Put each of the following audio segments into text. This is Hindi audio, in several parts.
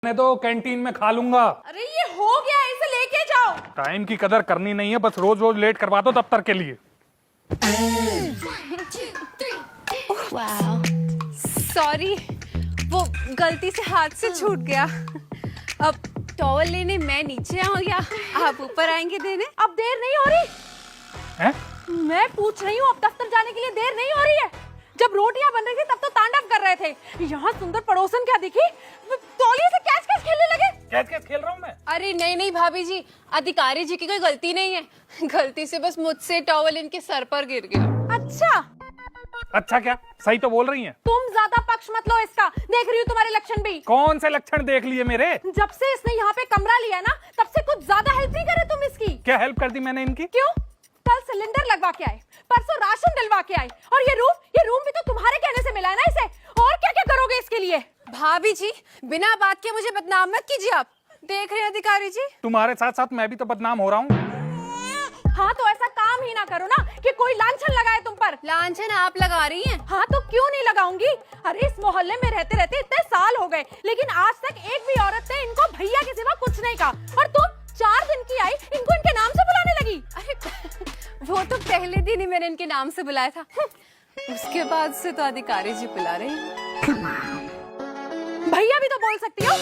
मैं तो कैंटीन में खा लूंगा। अरे ये हो गया, इसे लेके जाओ। टाइम की कदर करनी नहीं है, बस रोज रोज लेट करवा दो दफ्तर के लिए। सॉरी, वो गलती से हाथ से छूट गया। अब टॉवल लेने मैं नीचे आऊँ या आप ऊपर आएंगे देने? अब देर नहीं हो रही हैं? मैं पूछ रही हूँ, अब दफ्तर जाने के लिए देर नहीं हो रही है? जब रोटियां बन रही थी तब तो तांडव कर रहे थे। यहाँ सुंदर पड़ोसन क्या दिखी, तौलिए से कैच कैच खेलने लगे। कैच कैच खेल रहा हूँ मैं? अरे नहीं नहीं भाभी जी, अधिकारी जी की कोई गलती नहीं है। गलती से बस मुझसे टॉवल इनके सर पर गिर गया। अच्छा क्या सही तो बोल रही हैं? तुम ज्यादा पक्ष मत लो इसका, देख रही हूँ तुम्हारे लक्षण भी। कौन से लक्षण देख लिए मेरे? जब से इसने यहाँ पे कमरा लिया ना, तब से कुछ ज्यादा हेल्प नहीं करे तुम इसकी। क्या हेल्प कर दी मैंने इनकी? क्यों? कल सिलेंडर लगवा के आए, परसों राशन डलवा के आए, और ये रूम भी तो तुम्हारे कहने से मिला है ना इसे। और क्या क्या करोगे इसके लिए? भाभी जी बिना बात के मुझे बदनाम मत कीजिए। आप देख रहे हैं अधिकारी जी, तुम्हारे साथ साथ मैं भी तो बदनाम हो रहा हूँ। हाँ तो ऐसा काम ही ना करो ना कि कोई लांछन लगाए तुम पर। लांछन आप लगा रही हैं? हाँ तो क्यों नहीं लगाऊंगी। अरे इस मोहल्ले में रहते रहते इतने साल हो गए, लेकिन आज तक एक भी औरत ने इनको भैया के सिवा कुछ नहीं कहा, और तुम 4 दिन की आई इनको इनके नाम से बुलाने लगी। अरे वो तो पहले दिन ही मैंने इनके नाम से बुलाया था, उसके बाद से तो अधिकारी जी बुला रही हैं। भैया भी तो बोल सकती हो।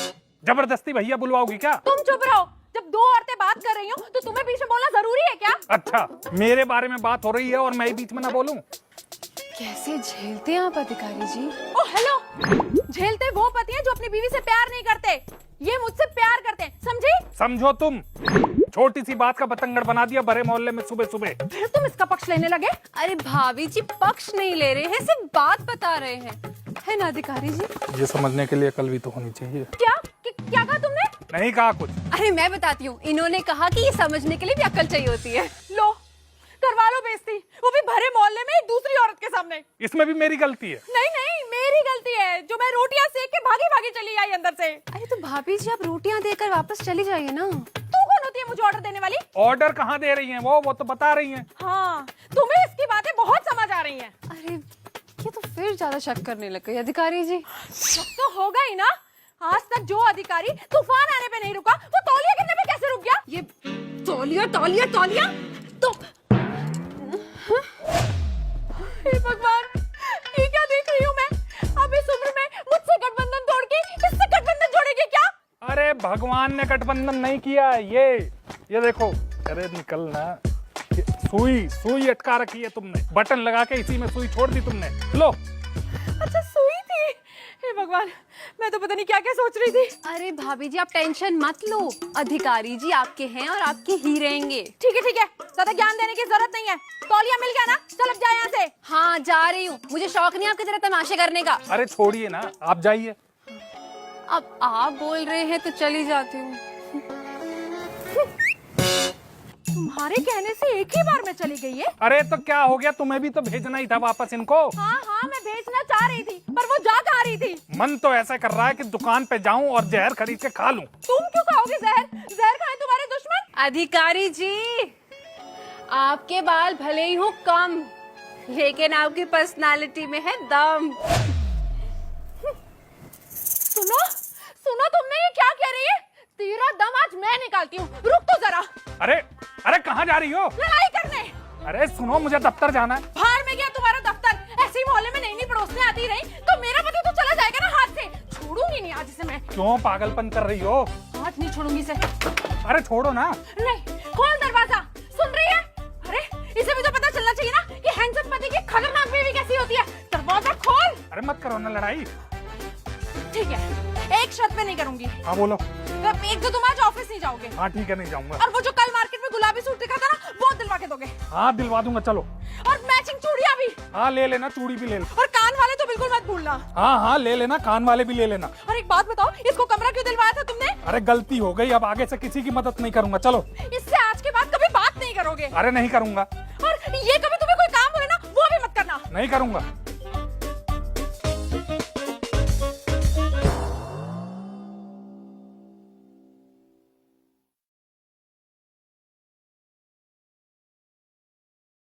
जबरदस्ती भैया बुलवाओगी क्या? तुम चुप रहो, जब 2 औरतें बात कर रही हो तो तुम्हें बीच में बोलना जरूरी है क्या? अच्छा मेरे बारे में बात हो रही है और मैं ही बीच में ना बोलूं? कैसे झेलते हैं आप अधिकारी जी? ओ हेलो, झेलते वो पति हैं जो अपनी बीवी से प्यार नहीं करते, ये मुझसे प्यार करते हैं, समझी? समझो तुम, छोटी सी बात का बतंगड़ बना दिया भरे मोहल्ले में सुबह सुबह। फिर तुम इसका पक्ष लेने लगे? अरे भाभी जी पक्ष नहीं ले रहे हैं, सिर्फ बात बता रहे हैं, है ना अधिकारी जी? ये समझने के लिए अकल भी तो होनी चाहिए। क्या कहा तुमने? नहीं कहा कुछ। अरे मैं बताती हूँ, इन्होंने कहा कि ये समझने के लिए भी अकल चाहिए होती है। लो करवा लो बेइज्जती, वो भी भरे मोहल्ले में एक दूसरी औरत के सामने। इसमें भी मेरी गलती है? नहीं नहीं मेरी गलती है, जो मैं रोटियां सेक के भागी भागी चली आई अंदर से। अरे तो भाभी जी आप रोटियां देकर वापस चली जाइए ना। तू कौन होती है मुझे ऑर्डर देने वाली? ऑर्डर कहाँ दे रही हैं वो तो बता रही हैं। हाँ तुम्हें इसकी बातें बहुत समझ आ रही हैं। अरे ये तो फिर ज्यादा शक करने लग गई अधिकारी जी। शक तो होगा ही ना, आज तक जो अधिकारी तूफान आने पे नहीं रुका, वो तौलिया गिरने पे कैसे रुक गया? ये तौलिया तौलिया तौलिया तो हे भगवान, ये क्या देख रही हूँ मैं? अब इस उम्र में मुझसे गठबंधन तोड़ के इससे गठबंधन जोड़ेगी क्या? अरे भगवान ने गठबंधन नहीं किया, ये देखो, अरे निकलना, सुई अटका रखी है तुमने, बटन लगा के इसी में सुई छोड़ दी तुमने। लो। अच्छा सुई थी, हे भगवान, मैं तो पता नहीं क्या क्या सोच रही थी। अरे भाभी जी आप टेंशन मत लो, अधिकारी जी आपके हैं और आपके ही रहेंगे। ठीक है ज्यादा ज्ञान देने की जरूरत नहीं है। तौलिया मिल गया ना, चल अब जा यहाँ से। हाँ जा रही हूँ, मुझे शौक नहीं आपकी तरह तमाशे करने का। अरे छोड़िए ना, आप जाइए। अब आप बोल रहे हैं तो चली जाती हूँ। तुम्हारे कहने से एक ही बार में चली गई है। अरे तो क्या हो गया, तुम्हें भी तो भेजना ही था वापस इनको। हाँ मैं भेजना चाह रही थी, पर वो जा कहाँ रही थी? मन तो ऐसा कर रहा है कि दुकान पे जाऊं और जहर खरीद के खा लूं। तुम क्यों खाओगे जहर? जहर खाए तुम्हारे दुश्मन। अधिकारी जी आपके बाल भले ही हो कम, लेकिन आपकी पर्सनालिटी में है दम। सुनो तुमने ये क्या कह रही है? तेरा दम आज मैं निकालती हूँ, रुक तो जरा। अरे कहाँ जा रही हो? लड़ाई करने। अरे सुनो, मुझे दफ्तर जाना है। बाहर में गया तुम्हारा दफ्तर, ऐसे ही मोहल्ले में नई पड़ोसने आती रही तो मेरा पति तो चला जाएगा ना हाथ से। छोड़ूंगी नहीं आज इसे मैं। क्यों पागलपन कर रही हो? आज नहीं छोड़ूंगी इसे। अरे छोड़ो ना। नहीं, खोल दरवाजा, सुन रही है? अरे इसे भी तो पता चलना चाहिए ना कि हैंडसम पति की खतरनाक बीवी कैसी होती है। दरवाजा खोल। अरे मत करो ना लड़ाई। ठीक है, एक शर्त पे नहीं करूंगी। हाँ बोलो। एक तो तुम आज ऑफिस नहीं जाओगे। हाँ ठीक है, नहीं जाऊंगा। और वो जो कल मार्केट में गुलाबी सूट दिखा था ना, वो दिलवा के दोगे? हाँ दिलवा दूंगा, चलो। और मैचिंग चूड़ियां भी। हाँ ले लेना, चूड़ी भी ले लो। और कान वाले तो बिल्कुल मत भूलना। हाँ ले लेना, कान वाले भी ले लेना। और एक बात बताओ, इसको कमरा क्यों दिलवाया था तुमने? अरे गलती हो गई, अब आगे से किसी की मदद नहीं करूंगा, चलो। इससे आज के बाद कभी बात नहीं करोगे? अरे नहीं करूंगा। और ये कभी तुम्हें कोई काम बोले ना, वो भी मत करना। नहीं करूंगा।